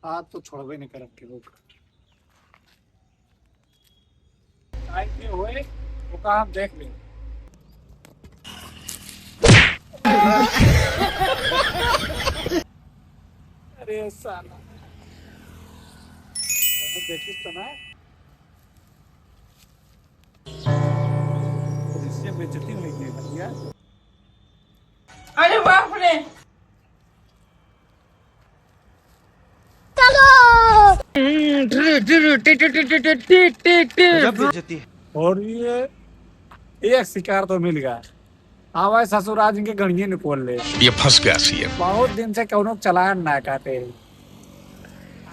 हाथ तो छोड़बे नहीं करब के लोग टाइम के होए वो काम देख ले। अरे साला देखिस तो ना इससे बेइज्जती हुई है भैया। अरे बाप रे। और ये एक शिकार तो मिल गया। हाँ भाई ससुराल इनके गणिये निकोल ले। ये फंस गया सी है। बहुत दिन से कौनो चलान ना काटे।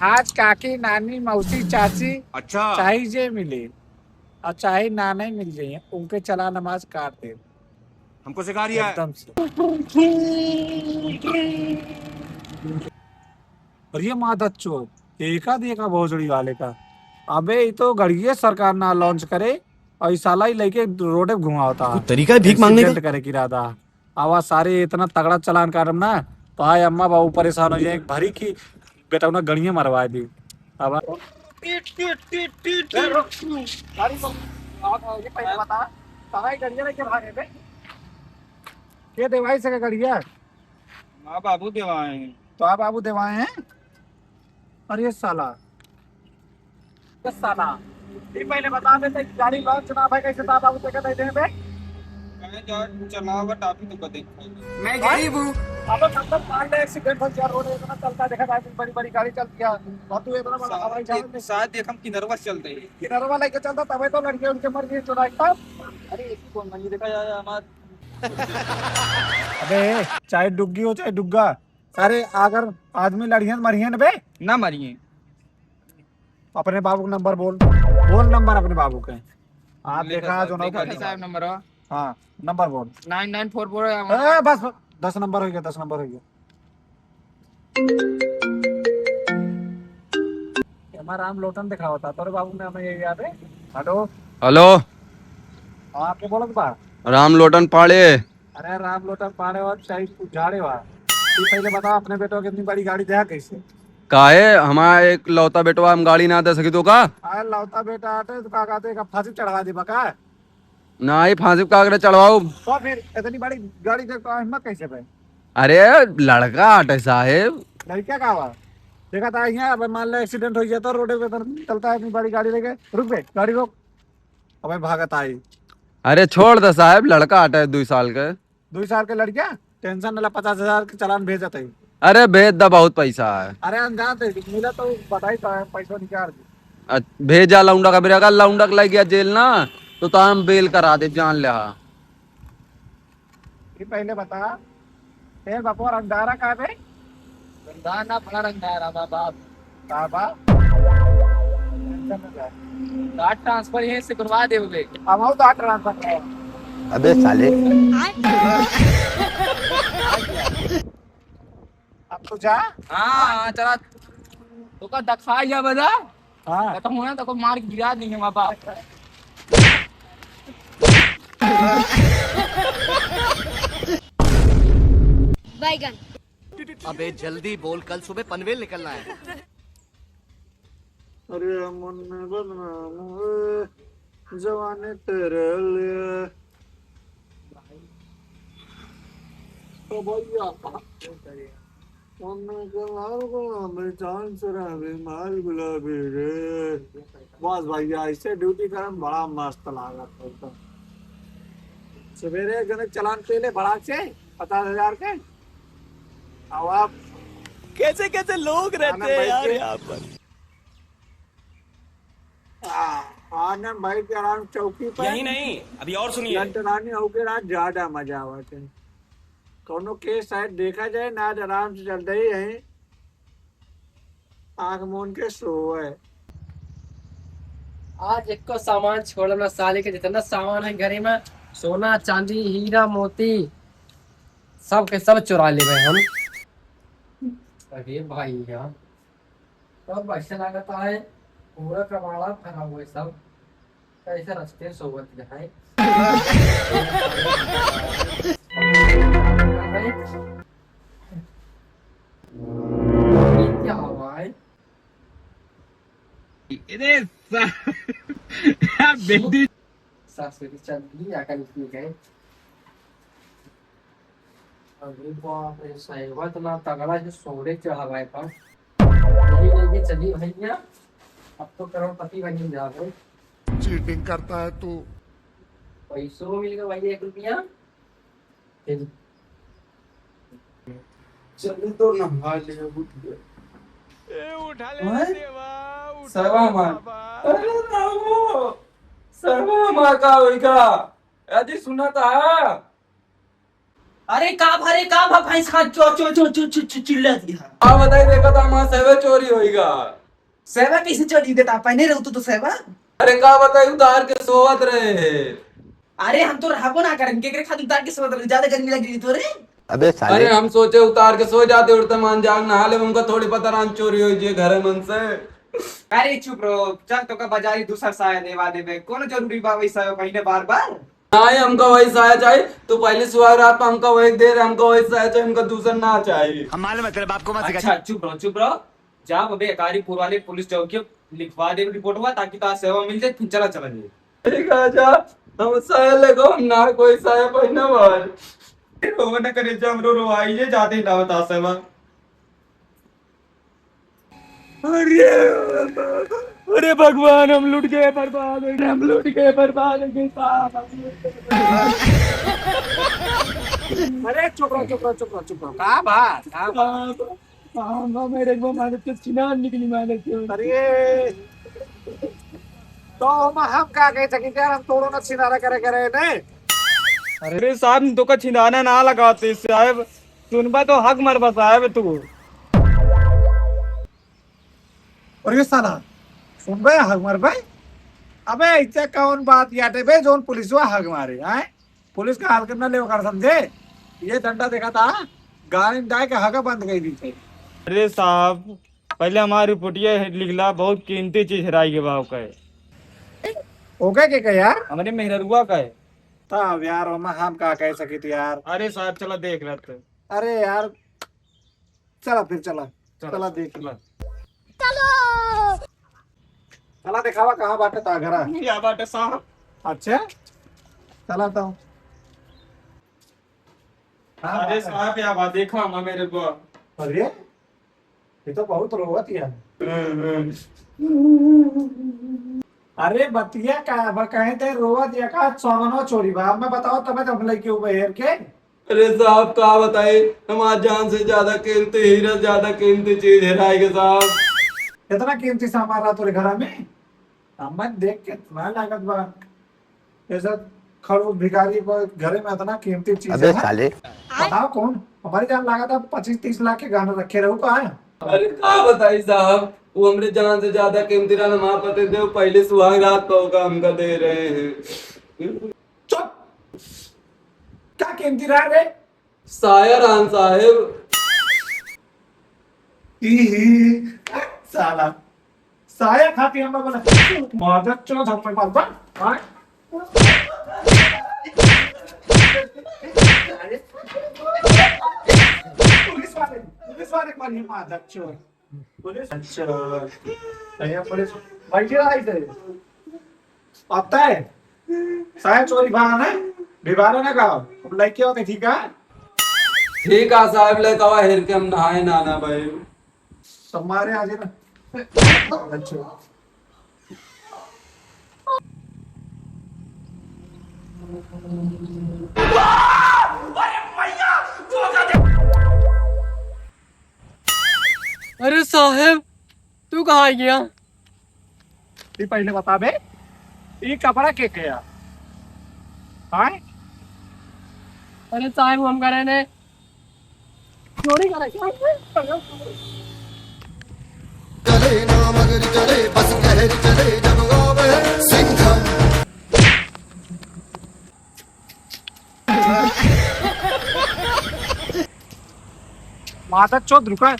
आज काकी नानी मौसी चाची अच्छा चाहे जे मिले और चाहे नाना ही मिल जाइए उनके चला नमाज काट दे हमको सिखा रिया है। एकदम से। और ये मादत चोर देखा देखा भोसड़ी वाले का। अबे ये तो गड़िए सरकार ना लॉन्च करे और ये साला ही लेके रोडे घुमा होता है तरीका है भीख मांगने का। करे की राधा आवाज सारे इतना तगड़ा चलान करम ना तो आए अम्मा बाबू परेशान हो जाए भरी की बेटा उन्हें गड़िया मरवा दी। अब ये देवाई से गड़िया माँ बाबू देवाए हैं। तो आप बाबू देवाए हैं। अरे साला ये पहले बता देते गाड़ी लॉन्च ना भाई कैसे था बाबू टिकट देते हैं बे। चलावट आप ही तो बता। मैं गरीब हूँ। अब मतलब मान ले एक्सीडेंट हो गया रोड इतना चलता देखा था बड़ी बड़ी गाड़ी चलती है और तू इतना बड़ा हवाई जहाज में शायद देख हम किनरवा चल रहे हैं। किनारवा लेके चलता तबे तो लड़के उनके मर गए चुराई तब। अरे इसी कौन मंजी देखा यार हमार। अबे चाहे डुग्गी हो चाहे डुग्गा सारे अगर आदमी लड़ियन मरियन बे ना मारिए। अपने बाबू का नंबर बोल नंबर अपने बाबू के। आप देखा जो साहब नंबर हाँ नंबर बोल 9944। बस 10 नंबर हो गया 10 नंबर हो गया। हमारा राम लोटन दिखा होता तो बाबू ने हमें ये याद है। हेलो हेलो हाँ आपके बोलो बा। राम लोटन पाड़े। अरे राम लोटन पाड़े और शाही झाड़े हुआ तू पहले बता अपने बेटो की इतनी बड़ी गाड़ी दे कैसे। काहे हमारा एक लौता बेटवा हम गाड़ी ना दे सकी तो का अरे लौता बेटा आटे तो का कहते हैं फांसी चढ़वा दी बका। ना ही फांसी कागरे चढ़वाओ। तो फिर इतनी बड़ी गाड़ी देख तो हिम्मत कैसे पे। अरे लड़का आटे साहेब। लड़का का हुआ देखा था यहाँ अब मान लो एक्सीडेंट हो गया तो रोड पे चलता है इतनी बड़ी गाड़ी लेके रुक बे गाड़ी रोक। अबे भागत आई। अरे छोड़ दे साहब लड़का आटे 2 साल के। 2 साल के लड़किया टेंशन ना 50,000 के चालान भेजा था। अरे भेज दा बहुत पैसा है। अरे अनजान थे मिला तो बताई तो पैसा निकाल दी। भेजा लौंडा का मेरा लौंडा लग गया जेल ना तो हम बेल करा दे जान ले। ये पहले बता तेरे बापू रंगदारा कहाँ पे। रंगदार बड़ा रंगदार बाप। बाबा कार्ड ट्रांसफर यहीं से करवा दे बे। अब आओ तो ट्रांसफर अबे साले अब तो जा। हाँ चला तो का दखा जा बजा हाँ तो होना तो को मार के गिरा देंगे माँ बाप। बैगन। अबे जल्दी बोल कल सुबह पनवेल निकलना है। अरे मन बदनाम हुए जवानी तेरे लिए तो भैया गुलाबी रे बस भैया ऐसे ड्यूटी करम बड़ा मस्त लागत। सवेरे जनक चलान पे ले बड़ा से 50,000 के। अब आप कैसे कैसे लोग रहते हैं यार यहाँ पर। आनंद भाई के आराम चौकी पर यही नहीं अभी और सुनिए। लंटनानी होके रात ज्यादा मजा आवत है। कोनो केस शायद देखा जाए ना आज आराम से चल रही है आंख मूंद के सो है। आज एक को सामान छोड़ना साले के जितना सामान है घरे में सोना चांदी हीरा मोती सब के सब चुरा ले गए हम। अरे भाई यार सब ऐसा लगता है पूरा कबाड़ा भरा हुआ है सब कैसे रस्ते सोबत है। क्या हुआ है संस्कृति चंदी आकर निकल गए। अरे बाप रे, साहिबा इतना तगड़ा जो सोने चढ़ावा था। यही लेके चली भैया, अब तो करोड़पति बन जाओगे। चीटिंग करता है तू। पैसों में मिल गया भैया 1 रुपया। चलिए तो नहा लिया, उठ गया। उठा सर्वा मार, अरे रामो, सर्वा मार का होएगा? अजी सुना था? अरे का भैंस खा चो चो चो चो चो चो चिल्ला दिया। आप बताइए, देखा था हमारा सेवा चोरी होएगा। सेवा कैसे चोरी देता, पहने रहू तो सेवा। अरे का बताइए, उतार के सोवत रहे। अरे हम तो रहबो ना करें, केकरे खातिर उतार के सोवत रहे, ज्यादा गर्मी लगी तो रे। अबे साले, अरे हम सोचे उतार के सो जाते, उड़ते मान जाग नहा ले, उनका थोड़ी पता रान चोरी हो जे घर मन से। अरे चुप रहो, चल तो का बाजारी दूसरा साया देवा देबे, कौन जरूरी बा वैसा पहिने बार बार। नहीं, हमका वही साया चाहिए। तो पहले सुहाग रात पर हमका वही दे रहे, हमका वही साया चाहिए, हमका दूसरा ना चाहिए। हम मालूम है तेरे बाप को मत सिखा। अच्छा चुप रहो, जा अबे अकारीपुर वाले पुलिस चौकी लिखवा दे रिपोर्ट हुआ, ताकि तो सेवा मिल जाए, फिर चला जाए। ठीक है, जा हम साया लगो, हम ना कोई साया पहना बार। रोवा न करे, जम रो आई जे जाते ना बता सेवा। अरे भगवान, हम लुट गए बर्बाद, हम लुट गए बर्बाद हो गए साहब। अरे चुप रहो, कहाँ बात? हाँ, मेरे को मारे तो चिनार निकली मारे तो। अरे तो हम क्या कह सके यार, हम तोड़ो ना छिनारा करे ने। अरे साहब तो का छिंदाना ना लगाते साहब, सुनबा तो हक मरबा साहब तू। और ये साला सुन बे, हक मार बे। अबे इतना कौन बात याटे बे, जोन पुलिस हुआ हक मारे आए, पुलिस का हाल करना ले कर समझे। ये डंडा देखा था, गाड़ी में डाल के हक बंद गई थी। अरे साहब पहले हमारी रिपोर्टिया लिखला, बहुत कीमती चीज हराई के बाप का है। ओके के यार, हमारे मेहरुआ का है। तब यार हम क्या कह सके थे यार। अरे साहब चला देख लेते। अरे यार चला फिर, चला देख ला। चला दिखावा कहाँ बाटे ता घरा। क्या बात है साहब? अच्छा चला तो। अरे साहब क्या बात, देखा हम मेरे को। अरे ये तो बहुत रोवत यार। अरे बतिया का कहे थे रोवत या का सोमनो चोरी बा, मैं बताओ तब तो लड़की उबेर के। अरे साहब का बताए, हमारे जान से ज्यादा कीमती हीरा, ज्यादा कीमती चीज हेराएगा साहब। कितना कीमती सामान रहा तेरे घर में, सामान देख के तुम्हारा लागत बा। ऐसा खड़ू भिखारी को घरे में इतना कीमती चीज है। साले बताओ कौन, हमारी जान लागत है 25-30 लाख के गाना रखे रहू का है। अरे का बताई साहब, वो हमरे जान से ज्यादा कीमती रहा, हमारा पते दे पहले सुहाग रात का होगा हमका दे रहे हैं। चुप, क्या कीमती रहा रे? साया रान साहेब। साला साया खाती हम बोला मदद चलो झपट मार बा। हां पुलिस वाले मारी मदद चोर। पुलिस अच्छा भैया, पुलिस भाई जी आई थे आता है साया चोरी भाना है बिबारा ना का लड़की होते। ठीक है ठीक है साहब, लेका हुआ हेर के हम नहाए नाना भाई। तुम्हारे आज ना अच्छा अरे साहब तू कहाँ गया? ये पहले बता बे, ये कपड़ा के गया? हाँ अरे साहब हम करे ने चोरी करे चले ना मगर चले, बस कहर चले जब गावे सिंघम। माता चौथ रुका